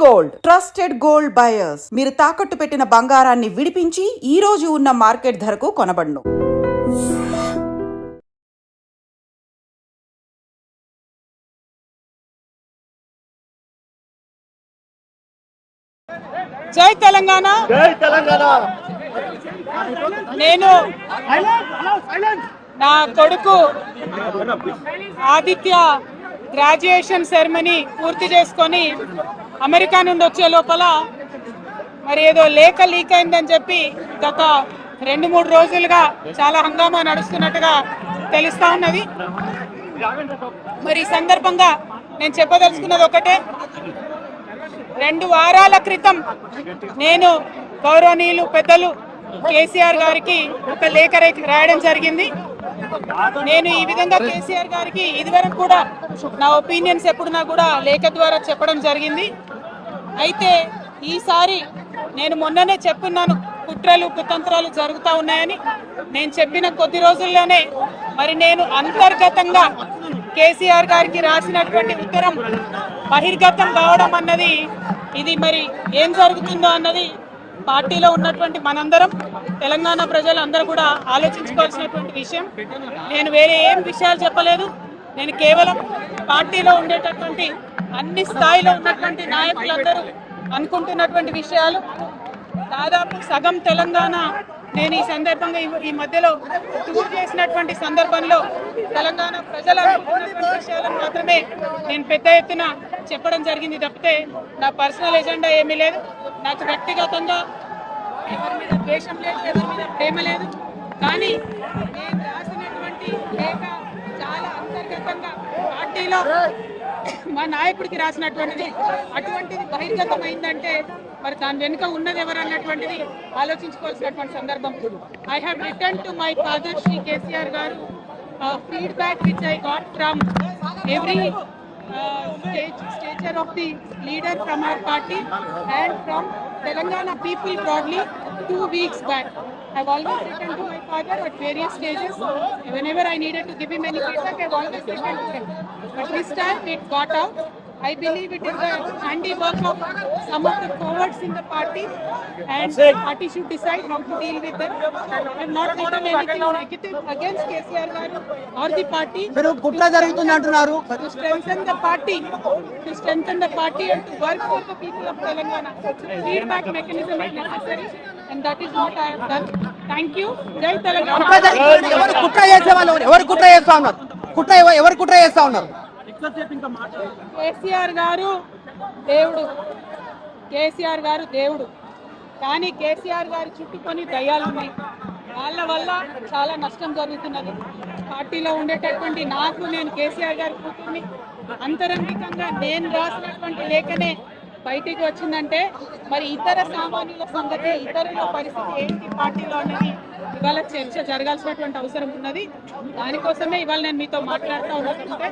Gold trusted gold buyers. మీరు తాకట్టు పెట్టిన బంగారాన్ని విడిపించి ఈ రోజు ఉన్న మార్కెట్ ధరకు కొనబడును. జై తెలంగాణ. జై తెలంగాణ. నేను నా కొడుకు ఆదిత్య గ్రాడ్యుయేషన్ సెరమనీ పూర్తి చేసుకొని అమెరికా నుండి వచ్చే లోపల మరి ఏదో లేఖ లీక్ అయిందని చెప్పి గత 2-3 రోజులుగా చాలా హంగామా నడుస్తున్నట్టుగా తెలుస్తా ఉన్నది. మరి ఈ సందర్భంగా నేను చెప్పదలుచుకున్నది ఒకటే, 2 వారాల క్రితం నేను గౌరవనీయులు పెద్దలు కేసీఆర్ గారికి ఒక లేఖ రాయడం జరిగింది. నేను ఈ విధంగా కేసీఆర్ గారికి ఇదివరకు కూడా నా ఒపీనియన్స్ ఎప్పుడున్నా కూడా లేఖ ద్వారా చెప్పడం జరిగింది. అయితే ఈసారి నేను మొన్ననే చెప్పున్నాను, కుట్రలు కుతంత్రాలు జరుగుతూ ఉన్నాయని. నేను చెప్పిన కొద్ది రోజుల్లోనే మరి నేను అంతర్గతంగా కేసీఆర్ గారికి రాసినటువంటి ఉత్తరం బహిర్గతం కావడం అన్నది, ఇది మరి ఏం జరుగుతుందో అన్నది పార్టీలో ఉన్నటువంటి మనందరం, తెలంగాణ ప్రజలందరూ కూడా ఆలోచించుకోవాల్సినటువంటి విషయం. నేను వేరే ఏం విషయాలు చెప్పలేదు. నేను కేవలం పార్టీలో ఉండేటటువంటి అన్ని స్థాయిలో ఉన్నటువంటి నాయకులందరూ అనుకుంటున్నటువంటి విషయాలు. దాదాపు సగం తెలంగాణ నేను ఈ సందర్భంగా ఈ మధ్యలో టూర్ చేసినటువంటి సందర్భంలో తెలంగాణ ప్రజలు అనుకుంటున్నటువంటి విషయాలను మాత్రమే నేను పెద్ద ఎత్తున చెప్పడం జరిగింది తప్పితే నా పర్సనల్ ఎజెండా ఏమీ లేదు. నాకు వ్యక్తిగతంగా ఎవరి మీద ద్వేషం లేదు, ఎవరి మీద ప్రేమ లేదు. కానీ నేను రాసినటువంటి లేఖ చాలా అంతర్గతంగా పార్టీలో మా నాయకుడికి రాసినటువంటిది. అటువంటిది బహిర్గతమైందంటే మరి దాని వెనుక ఉన్నది ఎవరు అన్నటువంటిది ఆలోచించుకోవాల్సినటువంటి సందర్భం. I have return to my father Shri KCR గారు feedback which I got from every stature of the leader from our party and from Telangana people broadly 2 weeks back. I've always written to my father at various stages. Whenever I needed to give him any feedback, I've always written to him. But this time it got out. I believe it is the handiwork of some of the forwards in the party, and the party should decide how to deal with them. I have not written anything negative against KCR garu or the party. To strengthen the party and to work for the people of Telangana. Feedback mechanism is necessary, and that is what I have done. Thank you. Jai Telangana. ఎవరు కుట్ర చేస్తా ఉన్నారు? కేసీఆర్ గారు దేవుడు, కేసీఆర్ గారు దేవుడు. కానీ కేసీఆర్ గారు చుట్టుకొని దయ్యాలు ఉన్నాయి. వాళ్ళ వల్ల చాలా నష్టం జరుగుతున్నది. పార్టీలో ఉండేటటువంటి నాకు, నేను కేసీఆర్ గారి కూతుర్ని, అంతరంగికంగా నేను రాసినటువంటి లేఖనే బయటికి వచ్చిందంటే మరి ఇతర సామాన్యుల సంగతి, ఇతరుల పరిస్థితి ఏంటి పార్టీలో అనేది ఇవాళ చర్చ జరగాల్సినటువంటి అవసరం ఉన్నది. దానికోసమే ఇవాళ నేను మీతో మాట్లాడుతూ ఉన్నానంటే,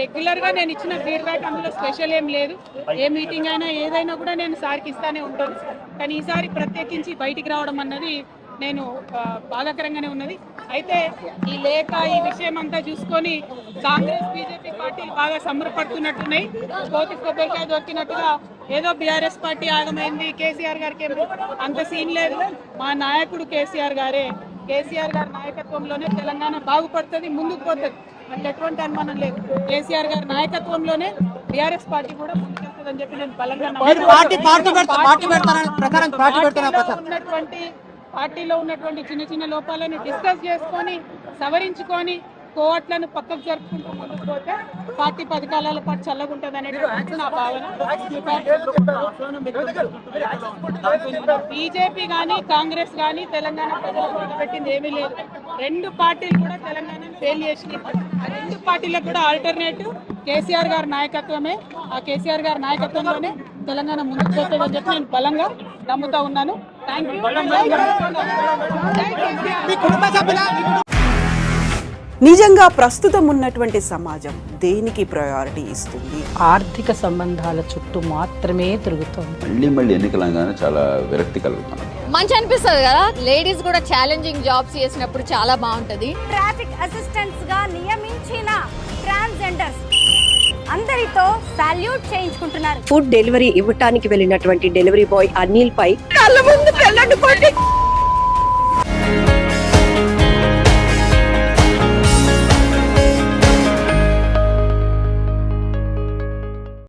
రెగ్యులర్గా నేను ఇచ్చిన ఫీడ్బ్యాక్ అందులో స్పెషల్ ఏం లేదు. ఏ మీటింగ్ అయినా ఏదైనా కూడా నేను సార్కి ఇస్తానే ఉంటాను. కానీ ఈసారి ప్రత్యేకించి బయటికి రావడం అన్నది నేను బాధాకరంగానే ఉన్నది. అయితే ఈ లేఖ, ఈ విషయం అంతా చూసుకొని కాంగ్రెస్ బీజేపీ పార్టీలు బాగా సంబరపడుతున్నట్టున్నాయి. కోతి కొబ్బరికాయ దొరికినట్టుగా ఏదో బీఆర్ఎస్ పార్టీ ఆగమైంది, కేసీఆర్ గారికి ఏమో అంత సీన్ లేదు. మా నాయకుడు కేసీఆర్ గారే, కేసీఆర్ గారి నాయకత్వంలోనే తెలంగాణ బాగుపడుతుంది, ముందుకు పోతుంది. అంటే ఎటువంటి అనుమానం లేదు. కేసీఆర్ గారి నాయకత్వంలోనే బీఆర్ఎస్ పార్టీ కూడా ముందుకెళ్తుందని చెప్పి నేను బలంగా ఉన్నటువంటి పార్టీలో ఉన్నటువంటి చిన్న చిన్న లోపాలను డిస్కస్ చేసుకొని సవరించుకొని కోవట్లను పక్కకు జరుపుకుంటూ ముందుకు పోతే పార్టీ 10 కాలాల పాటు చల్లగుంటుంది అనేది నా భావన. బీజేపీ కానీ కాంగ్రెస్ కానీ తెలంగాణ ప్రజలకు పెట్టింది ఏమీ లేదు. 2 పార్టీలు కూడా తెలంగాణను ఫెయిల్ చేసినాయి. ఆ 2 పార్టీలకు కూడా ఆల్టర్నేటివ్ కేసీఆర్ గారి నాయకత్వమే. ఆ కేసీఆర్ గారి నాయకత్వంలోనే తెలంగాణ ముందుకు పోతుందని చెప్పి నేను బలంగా నమ్ముతా ఉన్నాను. Thank you. నిజంగా ప్రస్తుతం ఉన్నటువంటి సమాజం దేనికి ప్రయారిటీ ఇస్తుంది? ఆర్థిక సంబంధాల చుట్టూ మాత్రమే తిరుగుతుంది. మళ్ళీ ఎన్నికలంగానే చాలా విరక్తి కలుగుతాను. మంచి అనిపిస్తుంది కదా, లేడీస్ కూడా ఛాలెంజింగ్ జాబ్స్ చేసినప్పుడు చాలా బాగుంటది. ట్రాఫిక్ అసిస్టెంట్స్ గా నియమించిన ట్రాన్స్జెండర్స్ అందరితో సాల్యూట్ చేయించుకుంటున్నారు. ఫుడ్ డెలివరీ ఇవ్వటానికి వెళ్ళినటువంటి డెలివరీ బాయ్ అనిల్ పై కళ్ళ ముందు పెళ్ళండి